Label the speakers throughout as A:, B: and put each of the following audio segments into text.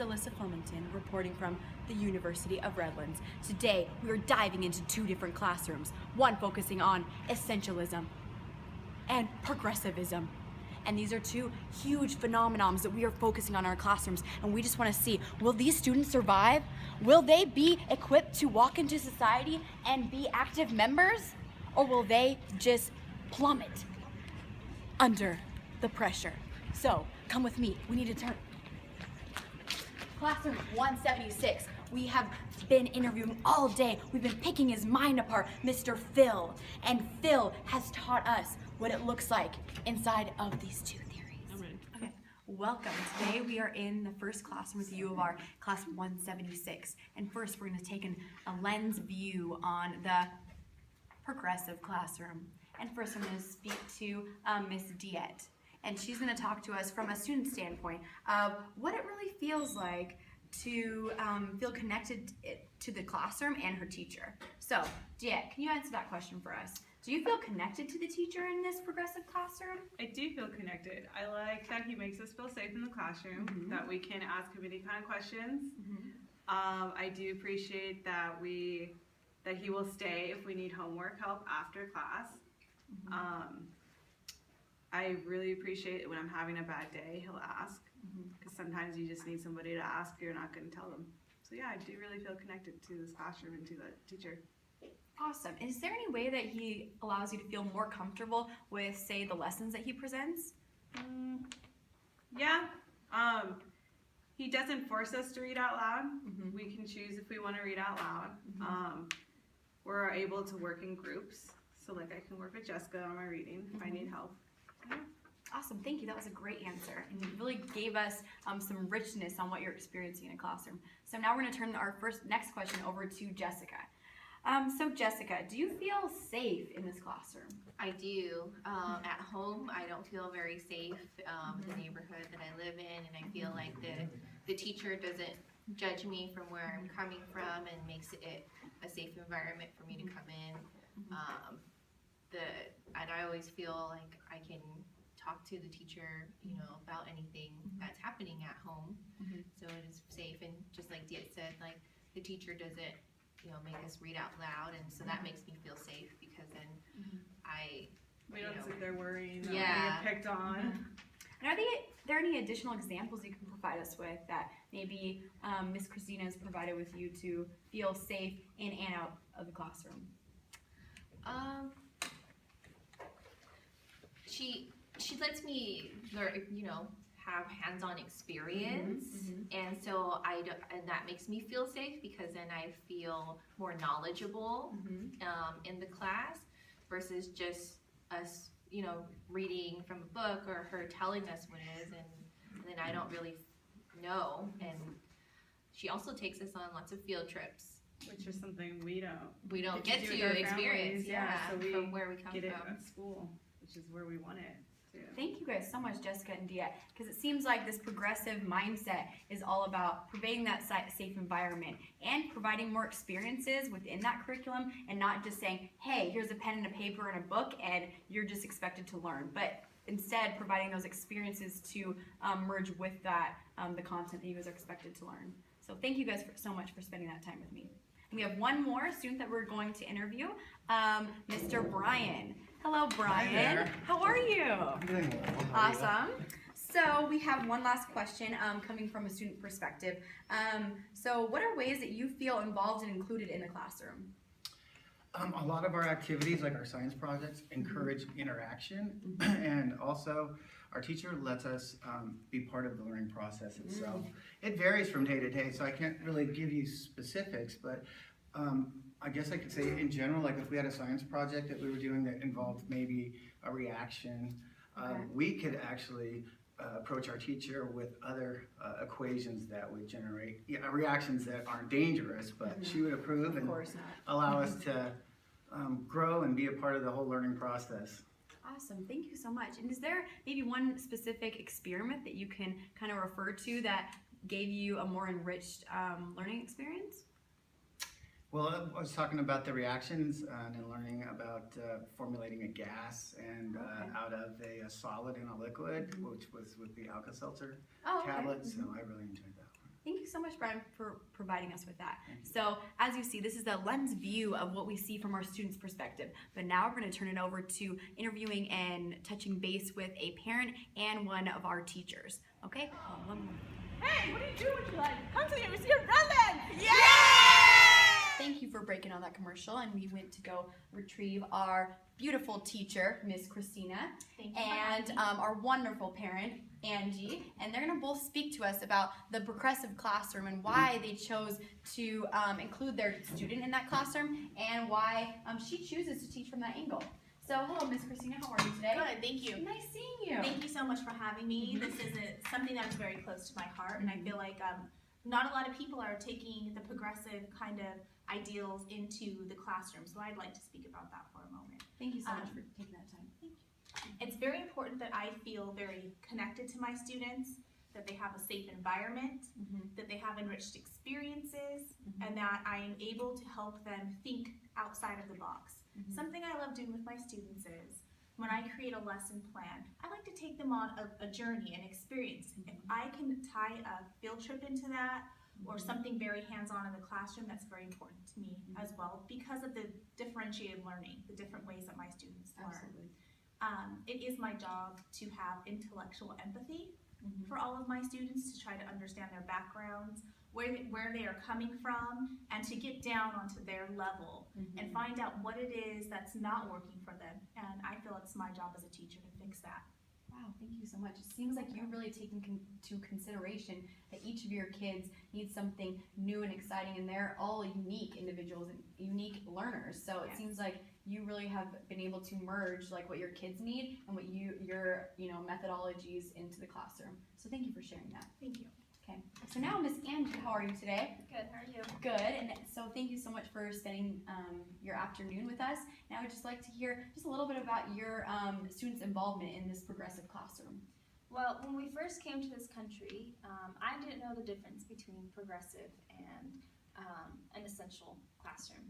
A: Alyssa Flemington reporting from the University of Redlands. Today, we are diving into two different classrooms, one focusing on essentialism and progressivism. And these are two huge phenomenons that we are focusing on in our classrooms, and we just want to see, will these students survive? Will they be equipped to walk into society and be active members? Or will they just plummet under the pressure? So, come with me, we need to turn. Classroom 176, we have been interviewing all day. We've been picking his mind apart, Mr. Phil. And Phil has taught us what it looks like inside of these two theories.
B: I'm ready.
A: Okay, welcome. Today we are in the first classroom with U of R, class 176. And first we're gonna take a lens view on the progressive classroom. And first I'm gonna speak to Miss Diet. And she's going to talk to us from a student standpoint of what it really feels like to feel connected to the classroom and her teacher. So, Diet, can you answer that question for us? Do you feel connected to the teacher in this progressive classroom?
B: I do feel connected. I like that he makes us feel safe in the classroom, that we can ask him any kind of questions. I do appreciate that he will stay if we need homework help after class. I really appreciate it when I'm having a bad day, he'll ask, because sometimes you just need somebody to ask, you're not going to tell them. So yeah, I do really feel connected to this classroom and to the teacher.
A: Awesome. Is there any way that he allows you to feel more comfortable with, say, the lessons that he presents?
B: Yeah. He doesn't force us to read out loud. We can choose if we want to read out loud. We're able to work in groups, so like I can work with Jessica on my reading if I need help.
A: Awesome, thank you. That was a great answer, and you really gave us some richness on what you're experiencing in a classroom. So now we're going to turn our next question over to Jessica. So Jessica, do you feel safe in this classroom?
C: I do. At home, I don't feel very safe in the neighborhood that I live in, and I feel like the teacher doesn't judge me from where I'm coming from and makes it a safe environment for me to come in. And I always feel like I can talk to the teacher, about anything that's happening at home. So it is safe, and just like Diet said, like the teacher doesn't, make us read out loud, and so that makes me feel safe because then
B: We don't sit there worrying that
C: Yeah.
B: we get picked on.
A: And are there any additional examples you can provide us with that maybe Miss Christina has provided with you to feel safe in and out of the classroom?
C: She lets me learn, have hands-on experience, and so and that makes me feel safe because then I feel more knowledgeable in the class versus just us, reading from a book or her telling us what it is, and then I don't really know. And she also takes us on lots of field trips.
B: Which is something we don't
C: get
B: do
C: to
B: with our
C: experience,
B: families. So we
C: from where we come
B: get it
C: from.
B: at school, which is where we want it to.
A: Thank you guys so much, Jessica and Diet, because it seems like this progressive mindset is all about providing that safe environment and providing more experiences within that curriculum, and not just saying, hey, here's a pen and a paper and a book and you're just expected to learn, but instead providing those experiences to merge with that, the content that you guys are expected to learn. So thank you guys so much for spending that time with me. And we have one more student that we're going to interview, Mr. Brian. Hello, Brian.
D: Hi there.
A: How are you?
D: I'm doing well. How are you?
A: Awesome. So we have one last question coming from a student perspective. So what are ways that you feel involved and included in the classroom?
D: A lot of our activities, like our science projects, encourage interaction, and also our teacher lets us be part of the learning process itself. It varies from day to day, so I can't really give you specifics, but I guess I could say in general, like if we had a science project that we were doing that involved maybe a reaction, we could actually approach our teacher with other equations that would generate reactions that aren't dangerous, but she would approve and allow us to grow and be a part of the whole learning process.
A: Awesome, thank you so much. And is there maybe one specific experiment that you can kind of refer to that gave you a more enriched learning experience?
D: Well, I was talking about the reactions and learning about formulating a gas and out of a solid and a liquid, which was with the Alka-Seltzer tablets, so I really enjoyed that one.
A: Thank so much, Brian, for providing us with that. So as you see, this is the lens view of what we see from our students' perspective. But now we're going to turn it over to interviewing and touching base with a parent and one of our teachers. Okay? One more.
E: Hey, what are you doing with your life? Come to the University of Redlands!
A: Yeah! Thank you for breaking on that commercial, and we went to go retrieve our beautiful teacher, Miss Christina, and our wonderful parent, Angie, and they're going to both speak to us about the progressive classroom and why they chose to include their student in that classroom and why she chooses to teach from that angle. So, hello, Miss Christina, how are you today?
E: Good, thank you.
A: Nice seeing you.
E: Thank you so much for having me. This is something that is very close to my heart, and I feel like not a lot of people are taking the progressive kind of ideals into the classroom, so I'd like to speak about that for a moment.
A: Thank you so much for taking that time. Thank you.
E: It's very important that I feel very connected to my students, that they have a safe environment, that they have enriched experiences, and that I am able to help them think outside of the box. Something I love doing with my students is when I create a lesson plan, I like to take them on a journey, an experience. If I can tie a field trip into that, or something very hands-on in the classroom, that's very important to me as well, because of the differentiated learning, the different ways that my students learn.
A: Absolutely.
E: It is my job to have intellectual empathy for all of my students, to try to understand their backgrounds, where they are coming from, and to get down onto their level and find out what it is that's not working for them. And I feel it's my job as a teacher to fix that.
A: Wow, thank you so much. It seems like you've really taken into consideration that each of your kids needs something new and exciting, and they're all unique individuals and unique learners. So it seems like you really have been able to merge like what your kids need and what your methodologies into the classroom. So thank you for sharing that.
E: Thank you.
A: Okay. So now, Miss Angie, how are you today?
C: Good, how are you?
A: Good. And so thank you so much for spending your afternoon with us. And I would just like to hear just a little bit about your students' involvement in this progressive classroom.
F: Well, when we first came to this country, I didn't know the difference between progressive and an essential classroom.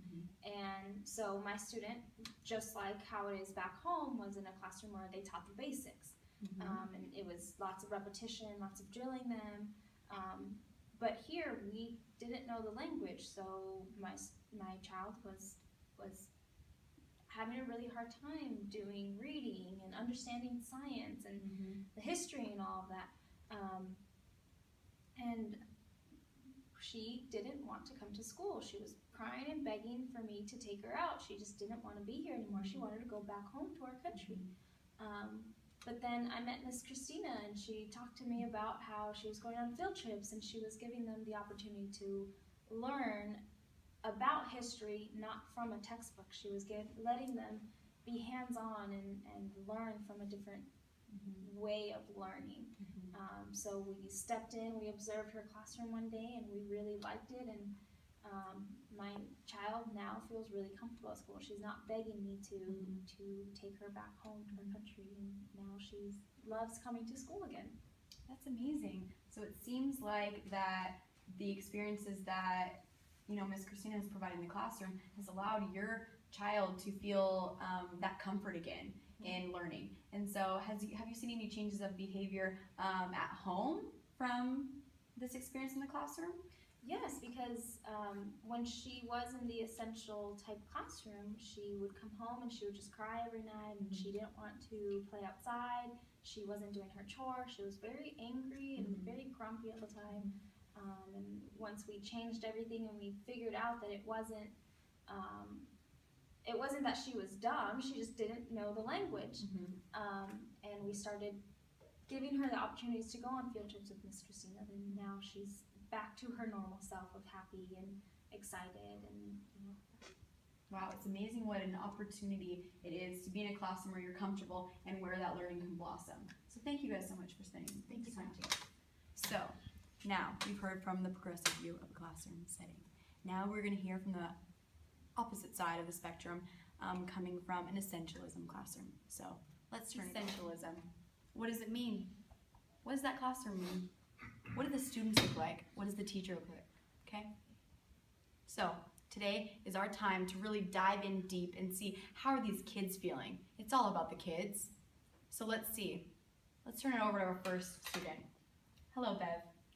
F: And so my student, just like how it is back home, was in a classroom where they taught the basics. And it was lots of repetition, lots of drilling them. But here we didn't know the language, so my child was having a really hard time doing reading and understanding science and the history and all of that. And she didn't want to come to school. She was crying and begging for me to take her out. She just didn't want to be here anymore. She wanted to go back home to our country. But then I met Miss Christina, and she talked to me about how she was going on field trips, and she was giving them the opportunity to learn about history, not from a textbook. She was letting them be hands-on and learn from a different way of learning. So we stepped in, we observed her classroom one day, and we really liked it. And my child now feels really comfortable at school. She's not begging me to take her back home to her country, and now she loves coming to school again.
A: That's amazing. So it seems like that the experiences that Miss Christina has provided in the classroom has allowed your child to feel that comfort again in learning. And so have you seen any changes of behavior at home from this experience in the classroom?
F: Yes, because when she was in the essential type classroom, she would come home and she would just cry every night, and she didn't want to play outside. She wasn't doing her chore. She was very angry and very grumpy all the time. And once we changed everything and we figured out that it wasn't that she was dumb, she just didn't know the language. And we started giving her the opportunities to go on field trips with Miss Christina, and now she's back to her normal self of happy and excited and
A: Wow, it's amazing what an opportunity it is to be in a classroom where you're comfortable and where that learning can blossom. So thank you guys so much for spending this time together. So now we've heard from the progressive view of a classroom setting. Now we're going to hear from the opposite side of the spectrum, coming from an essentialism classroom. So let's turn essentialism. What does it mean? What does that classroom mean? What do the students look like? What does the teacher look like? Okay? So today is our time to really dive in deep and see how are these kids feeling. It's all about the kids. So let's see. Let's turn it over to our first student. Hello, Bev.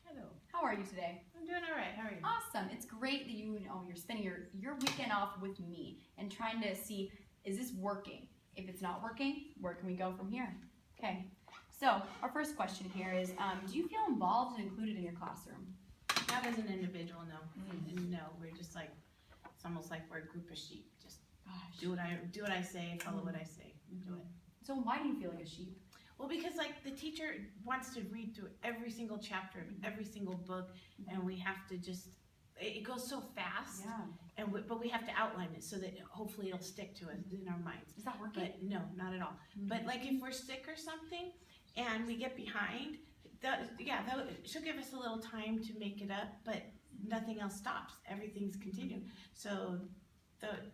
B: Hello.
A: How are you today?
B: I'm doing How are you?
A: Awesome. It's great that you're spending your weekend off with me and trying to see, is this working? If it's not working, where can we go from here? Okay. So our first question here is, do you feel involved and included in your classroom?
G: Not as an individual, no. No, we're just like, it's almost like we're a group of sheep. Just
A: Gosh.
G: do what I say, follow what I say, do it.
A: So why do you feel like a sheep?
G: Well, because like the teacher wants to read through every single chapter of every single book, and we have to just, it goes so fast,
A: Yeah.
G: but we have to outline it so that hopefully it'll stick to us in our minds.
A: Is that working?
G: But no, not at all. But like if we're sick or something and we get behind, she'll give us a little time to make it up, but nothing else stops. Everything's continued. So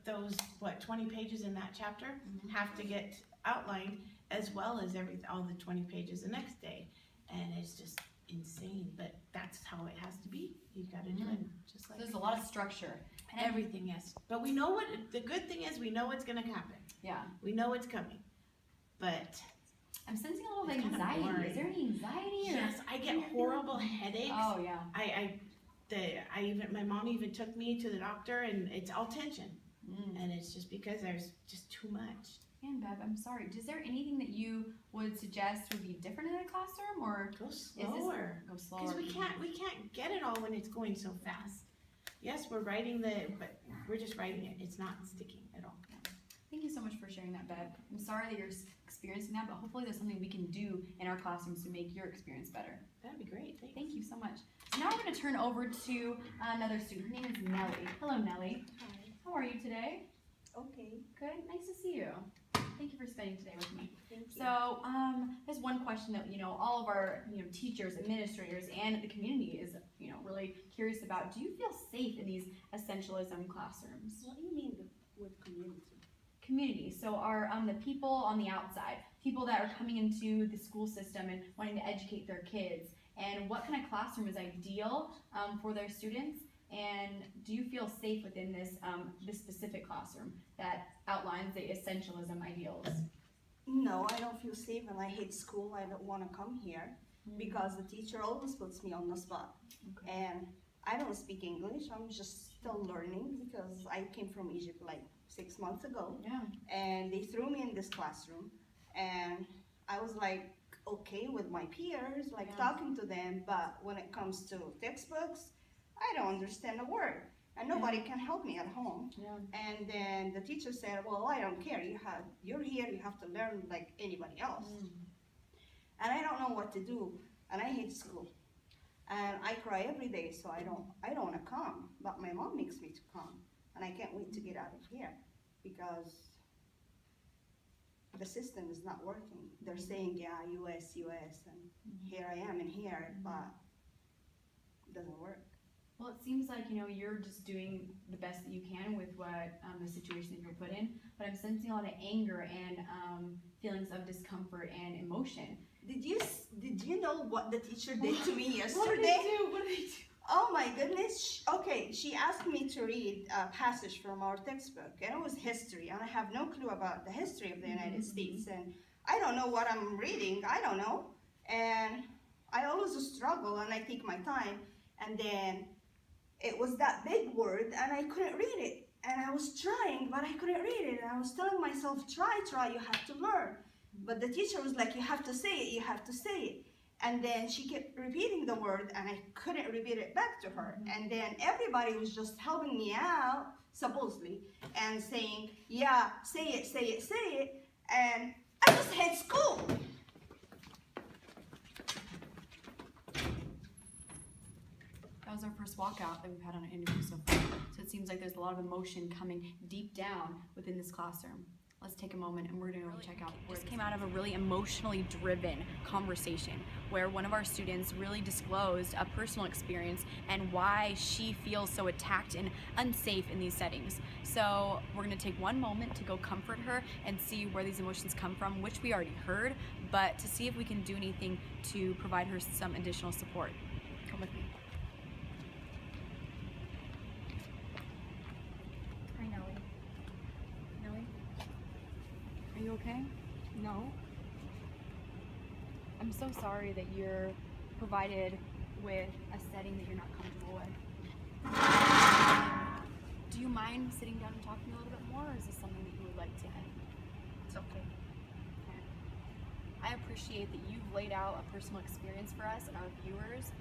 G: those 20 pages in that chapter have to get outlined, as well as all the 20 pages the next day. And it's just insane, but that's how it has to be. You've got to do it just like
A: There's a lot of structure.
G: everything. Yes, but we know the good thing is we know what's going to happen.
A: Yeah.
G: We know it's coming, but
A: I'm sensing a little bit
G: It's
A: of
G: kinda
A: anxiety.
G: boring.
A: Is there any anxiety? Or?
G: yes, I get horrible headaches.
A: Oh yeah.
G: My mom even took me to the doctor, and it's all tension, and it's just because there's just too much.
A: And Bev, I'm sorry. Is there anything that you would suggest would be different in a classroom, or
G: Go slower,
A: go slower?
G: because we can't get it all when it's going so fast. Yes, we're writing but we're just writing it. It's not sticking at all.
A: Thank you so much for sharing that, Bev. I'm sorry that you're experiencing that, but hopefully there's something we can do in our classrooms to make your experience better.
G: That'd be great. Thanks.
A: Thank you so much. So now we're going to turn over to another student. Her name is Nellie. Hello, Nellie.
H: Hi.
A: How are you today?
H: Okay,
A: Good. Nice to see you. Thank you for spending today with me.
H: thank you.
A: So, there's one question that all of our teachers, administrators, and the community is really curious about. Do you feel safe in these essentialism classrooms?
H: What do you mean with community?
A: Community. So, are the people on the outside, people that are coming into the school system and wanting to educate their kids, and what kind of classroom is ideal for their students? And do you feel safe within this specific classroom that outlines the essentialism ideals?
H: No, I don't feel safe and I hate school. I don't want to come here because the teacher always puts me on the spot. And I don't speak English. I'm just still learning because I came from Egypt like 6 months ago.
A: Yeah.
H: And they threw me in this classroom and I was like okay with my peers, like talking to them, but when it comes to textbooks, I don't understand a word, and nobody can help me at home.
A: Yeah.
H: And then the teacher said, well, I don't care, you're here, you have to learn like anybody else. And I don't know what to do, and I hate school. And I cry every day, so I don't want to come, but my mom makes me to come, and I can't wait to get out of here, because the system is not working. They're saying, yeah, US, and here I am in here, but it doesn't work.
A: Well, it seems like you're just doing the best that you can with what the situation that you're put in. But I'm sensing a lot of anger and feelings of discomfort and emotion.
H: Did you know what the teacher did to me yesterday?
A: What did they do? What did they do?
H: Oh my goodness. Okay, she asked me to read a passage from our textbook, and it was history, and I have no clue about the history of the United States, and I don't know what I'm reading. I don't know, and I always struggle, and I take my time, and then it was that big word, and I couldn't read it. And I was trying, but I couldn't read it. And I was telling myself, try, you have to learn. But the teacher was like, you have to say it, you have to say it. And then she kept repeating the word, and I couldn't repeat it back to her. And then everybody was just helping me out, supposedly, and saying, yeah, say it, say it, say it. And I just hate school.
A: That was our first walkout that we've had on an interview so far. So it seems like there's a lot of emotion coming deep down within this classroom. Let's take a moment and we're going to check out. This came out of a really emotionally driven conversation where one of our students really disclosed a personal experience and why she feels so attacked and unsafe in these settings. So we're going to take one moment to go comfort her and see where these emotions come from, which we already heard, but to see if we can do anything to provide her some additional support. Come with me. Hi, Nellie. Nellie? Are you okay?
H: No.
A: I'm so sorry that you're provided with a setting that you're not comfortable with. Do you mind sitting down and talking a little bit more, or is this something that you would like to end?
H: It's okay.
A: Okay. I appreciate that you've laid out a personal experience for us and our viewers,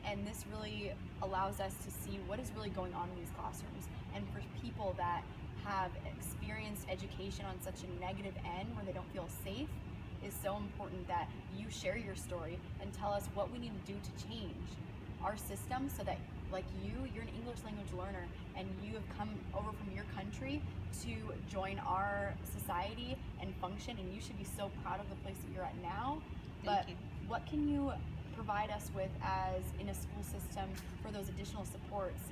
A: and this really allows us to see what is really going on in these classrooms. And for people that have experienced education on such a negative end where they don't feel safe, is so important that you share your story and tell us what we need to do to change our system so that, like you're an English language learner and you have come over from your country to join our society and function, and you should be so proud of the place that you're at now. But what can you provide us with as in a school system for those additional supports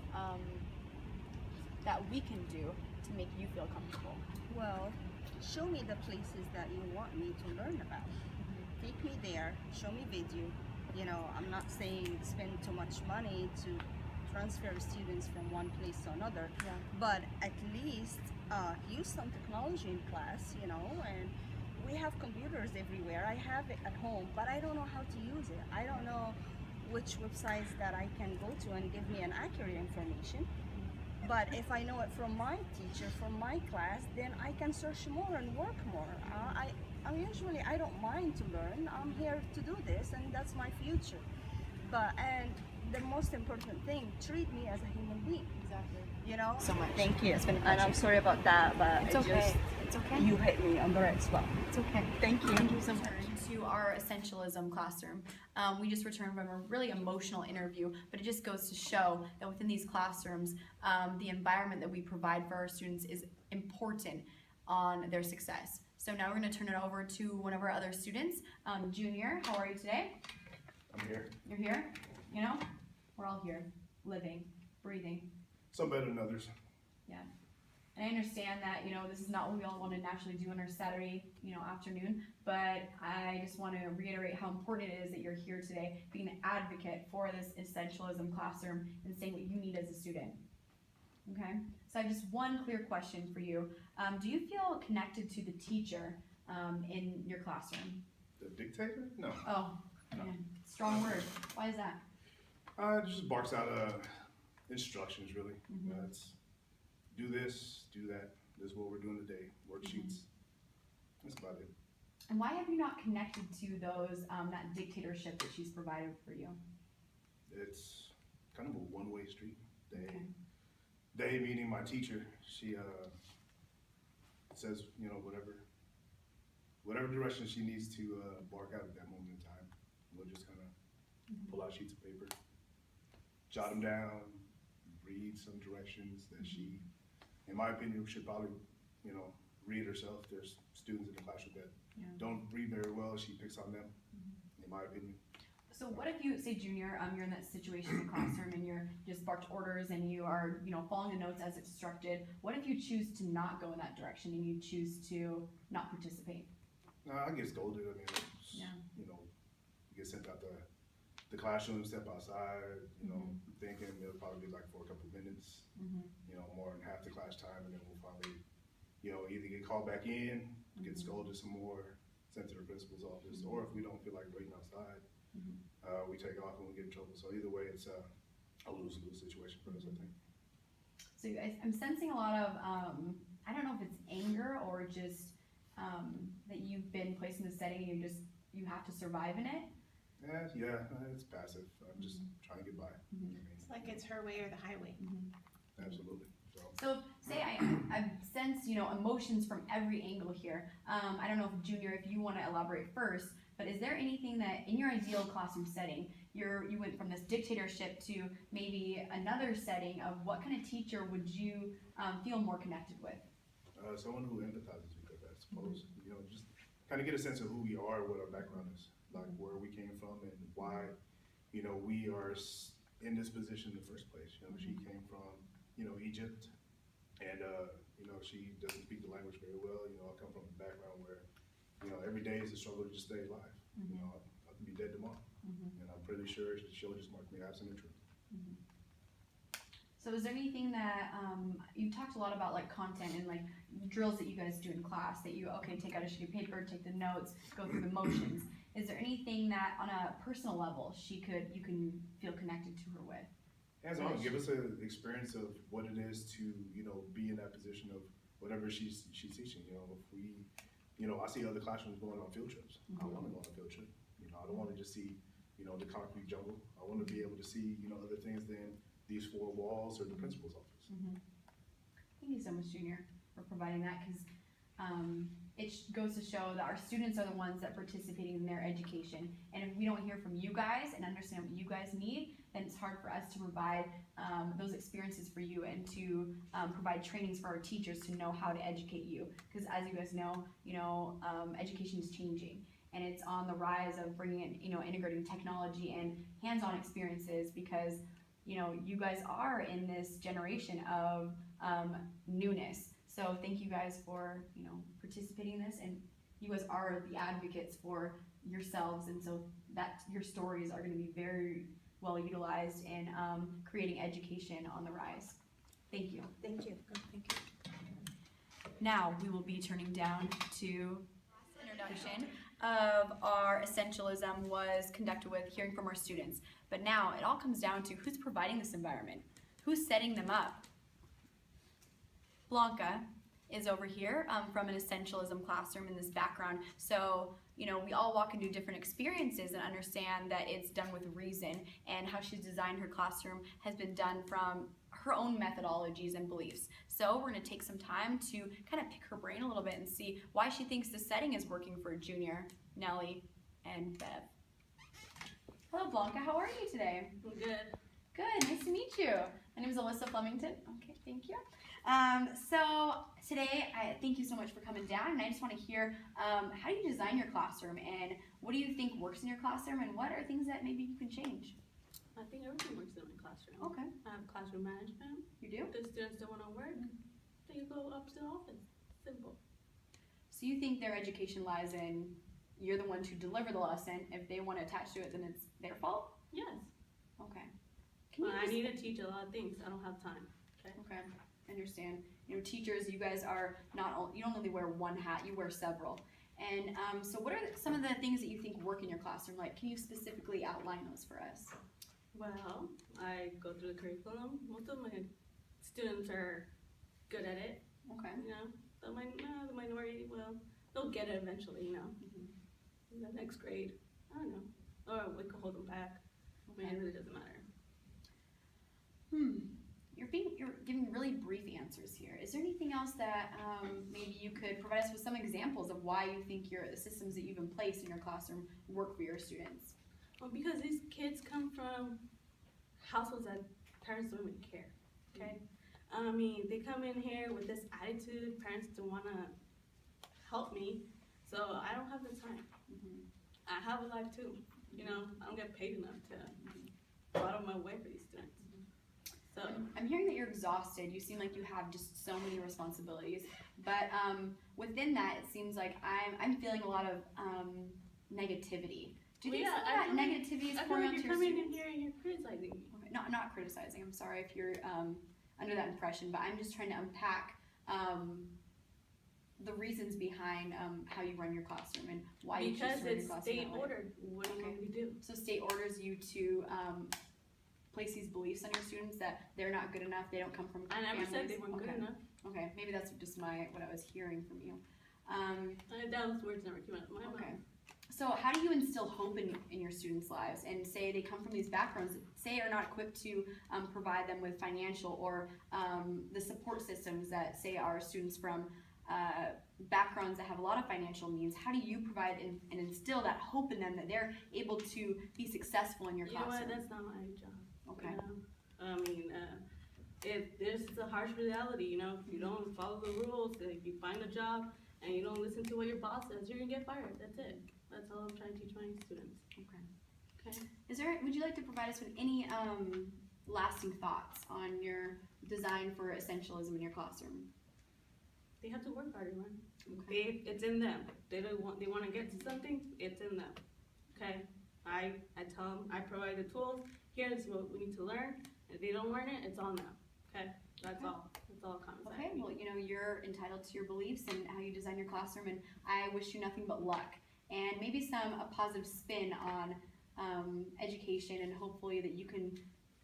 A: that we can do to make you feel comfortable?
H: Well, show me the places that you want me to learn about. Take me there, show me video. You know, I'm not saying spend too much money to transfer students from one place to another,
A: Yeah.
H: but at least use some technology in class, you know, and we have computers everywhere. I have it at home, but I don't know how to use it. I don't know which websites that I can go to and give me an accurate information. But if I know it from my teacher, from my class, then I can search more and work more. I don't mind to learn. I'm here to do this, and that's my future. And the most important thing, treat me as a human being.
A: Exactly.
H: You know.
A: So much.
H: Thank you.
A: It's been a
H: And
A: pleasure.
H: I'm sorry about that, but
A: It's okay. It's okay.
H: you hit me on the right spot.
A: It's okay.
H: Thank you.
A: Thank you so much. To our essentialism classroom. We just returned from a really emotional interview, but it just goes to show that within these classrooms, the environment that we provide for our students is important on their success. So now we're going to turn it over to one of our other students. Junior, how are you today?
I: I'm here.
A: You're here? You know, we're all here, living, breathing.
I: Some better than others.
A: And I understand that, you know, this is not what we all want to naturally do on our Saturday, you know, afternoon, but I just want to reiterate how important it is that you're here today, being an advocate for this essentialism classroom and saying what you need as a student. Okay? So I have just one clear question for you. Do you feel connected to the teacher in your classroom?
I: The dictator? No.
A: Oh, man, strong word. Why is that?
I: It just barks out instructions, really.
A: Mhm.
I: It's do this, do that. This is what we're doing today. Worksheets. That's about it.
A: And why have you not connected to those, that dictatorship that she's provided for you?
I: It's kind of a one-way street.
A: Okay.
I: They meaning my teacher. She says, you know, whatever direction she needs to bark out at that moment in time. We'll just kind of pull out sheets of paper, jot them down, read some directions that she, in my opinion, should probably, you know, read herself. There's students in the classroom that don't read very well. She picks on them, in my opinion.
A: So what if you, say junior, you're in that situation in the classroom and you're just barked orders and you are, you know, following the notes as instructed. What if you choose to not go in that direction and you choose to not participate?
I: I get scolded. I mean, it's, you know, you get sent out the classroom, step outside, you know, thinking it'll probably be like for a couple of minutes, you know, more than half the class time, and then we'll probably, you know, either get called back in, get scolded some more, sent to the principal's office, or if we don't feel like waiting outside, we take off and we get in trouble. So either way, it's a lose-lose situation for us, I think.
A: So you guys, I'm sensing a lot of, I don't know if it's anger or just that you've been placed in the setting and you have to survive in it.
I: Yeah, it's passive. I'm just trying to get by. I mean,
G: It's like it's her way or the highway.
I: absolutely.
A: So say I sense, you know, emotions from every angle here. I don't know if Junior, if you want to elaborate first, but is there anything that in your ideal classroom setting, you went from this dictatorship to maybe another setting of what kind of teacher would you feel more connected with?
I: Someone who empathizes with us, I suppose. You know, just kind of get a sense of who we are, what our background is, like where we came from, and why, you know, we are in this position in the first place. You know, she came from, you know, Egypt, and you know, she doesn't speak the language very well. You know, I come from a background where, you know, every day is a struggle to just stay alive. You know, I could be dead tomorrow, and I'm pretty sure she'll just mark me absent and true.
A: So is there anything that, you talked a lot about like content and like drills that you guys do in class that you, okay, take out a sheet of paper, take the notes, go through the motions. Is there anything that on a personal level you can feel connected to her with?
I: hands-on. Give us an experience of what it is to, you know, be in that position of whatever she's teaching. You know, if we, you know, I see other classrooms going on field trips. I want to go on a field trip. You know, I don't want to just see, you know, the concrete jungle. I want to be able to see, you know, other things than these four walls or the principal's office.
A: Thank you so much, Junior, for providing that, because it goes to show that our students are the ones that are participating in their education. And if we don't hear from you guys and understand what you guys need, then it's hard for us to provide those experiences for you and to provide trainings for our teachers to know how to educate you. Because as you guys know, education is changing. And it's on the rise of bringing in, integrating technology and hands-on experiences, because, you guys are in this generation of newness. So thank you guys for, participating in this, and you guys are the advocates for yourselves, and so that your stories are going to be very well utilized in creating education on the rise. Thank you.
H: Thank you.
A: Thank you. Now we will be turning down to introduction of our essentialism was conducted with hearing from our students. But now it all comes down to who's providing this environment, who's setting them up. Blanca is over here from an essentialism classroom in this background. So, we all walk into different experiences and understand that it's done with reason, and how she's designed her classroom has been done from her own methodologies and beliefs. So we're going to take some time to kind of pick her brain a little bit and see why she thinks the setting is working for Junior, Nellie, and Bev. Hello, Blanca. How are you today?
J: I'm good.
A: Good. Nice to meet you. My name is Alyssa Flemington. Okay, thank you. So today, thank you so much for coming down, and I just want to hear how do you design your classroom, and what do you think works in your classroom, and what are things that maybe you can change?
J: I think everything works in my classroom.
A: Okay.
J: I have classroom management.
A: You do?
J: If the students don't want to work, then you go up to the office. Simple.
A: So you think their education lies in you're the one to deliver the lesson. If they want to attach to it, then it's their fault?
J: Yes.
A: Okay.
J: I need to teach a lot of things. I don't have time.
A: Okay, I understand. Teachers, you guys are you don't only wear one hat, you wear several. And so what are some of the things that you think work in your classroom? Like, can you specifically outline those for us?
J: Well, I go through the curriculum. Most of my students are good at it.
A: Okay.
J: The minority, well, they'll get it eventually, In the next grade, I don't know. Or we could hold them back.
A: Okay.
J: It really doesn't matter.
A: You're giving really brief answers here. Is there anything else that maybe you could provide us with some examples of why you think the systems that you've in place in your classroom work for your students?
J: Well, because these kids come from households that parents don't even care, okay? They come in here with this attitude, parents don't want to help me, so I don't have the time. I have a life too, I don't get paid enough to go out of my way for these students. So
A: I'm hearing that you're exhausted. You seem like you have just so many responsibilities, but within that, it seems like I'm feeling a lot of negativity. Do you think some of that negativity is pouring onto your students?
J: You're coming in here and you're criticizing me.
A: Okay, not criticizing. I'm sorry if you're under that impression, but I'm just trying to unpack the reasons behind how you run your classroom and why you choose to run your classroom.
J: Because it's state ordered. What do you want me to do?
A: So state orders you to place these beliefs on your students that they're not good enough, they don't come from
J: I never
A: families.
J: said they weren't good enough.
A: Okay, maybe that's just what I was hearing from you.
J: Those words never came out of my mouth.
A: Okay. So how do you instill hope in your students' lives, and say they come from these backgrounds, say are not equipped to provide them with financial or the support systems that say our students from backgrounds that have a lot of financial means? How do you provide and instill that hope in them that they're able to be successful in your classroom?
J: You know what, that's not my job.
A: Okay.
J: If this is a harsh reality, if you don't follow the rules, if you find a job and you don't listen to what your boss says, you're gonna get fired. That's it. That's all I'm trying to teach my students.
A: Okay. Would you like to provide us with any lasting thoughts on your design for essentialism in your classroom?
J: They have to work harder, man.
A: Okay.
J: It's in them. They want to get to something. It's in them. Okay. I tell them, I provide the tools. Here's what we need to learn. If they don't learn it, it's on them. Okay. That's all. That's all it comes.
A: Okay. Well, you're entitled to your beliefs and how you design your classroom, and I wish you nothing but luck and maybe a positive spin on education, and hopefully that you can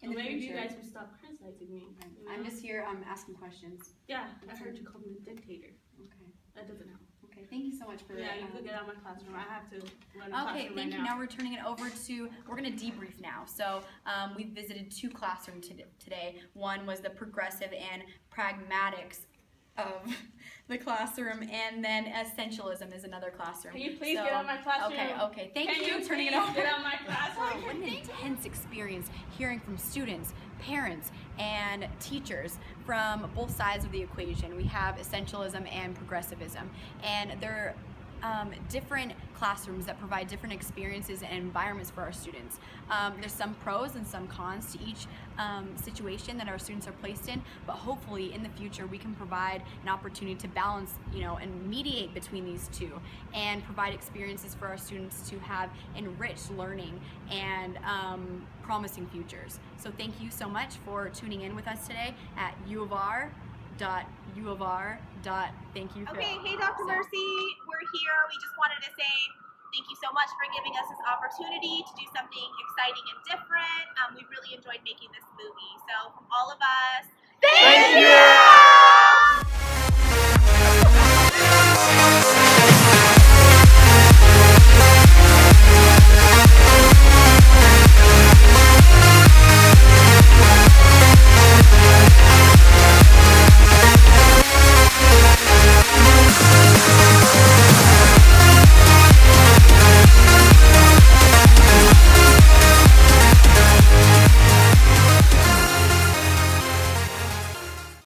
J: So
A: In the
J: maybe you
A: future.
J: guys would stop criticizing me. You know?
A: I'm just here asking questions.
J: Yeah, I heard you call me a dictator.
A: Okay.
J: That doesn't help.
A: Okay. Thank you so much for.
J: Yeah, you could get out of my classroom. I have to run the
A: Okay,
J: classroom
A: thank
J: right
A: you.
J: now.
A: Now we're turning it over to, we're going to debrief now. So we've visited 2 classrooms today. One was the progressive and pragmatics of the classroom, and then essentialism is another classroom.
J: Can you please get out of my classroom?
A: Okay, thank
J: Can
A: you.
J: you
A: Turning it
J: please
A: over.
J: get out of my
A: Wow,
J: classroom?
A: what an intense experience hearing from students, parents, and teachers from both sides of the equation. We have essentialism and progressivism, and they're different classrooms that provide different experiences and environments for our students. There's some pros and some cons to each situation that our students are placed in, but hopefully in the future we can provide an opportunity to balance, and mediate between these two and provide experiences for our students to have enriched learning and promising futures. So thank you so much for tuning in with us today at U of R. Thank you for
K: Okay, hey Dr. Mercy, we're here. We just wanted to say thank you so much for giving us this opportunity to do something exciting and different. We really enjoyed making this movie. So from all of us, thank you!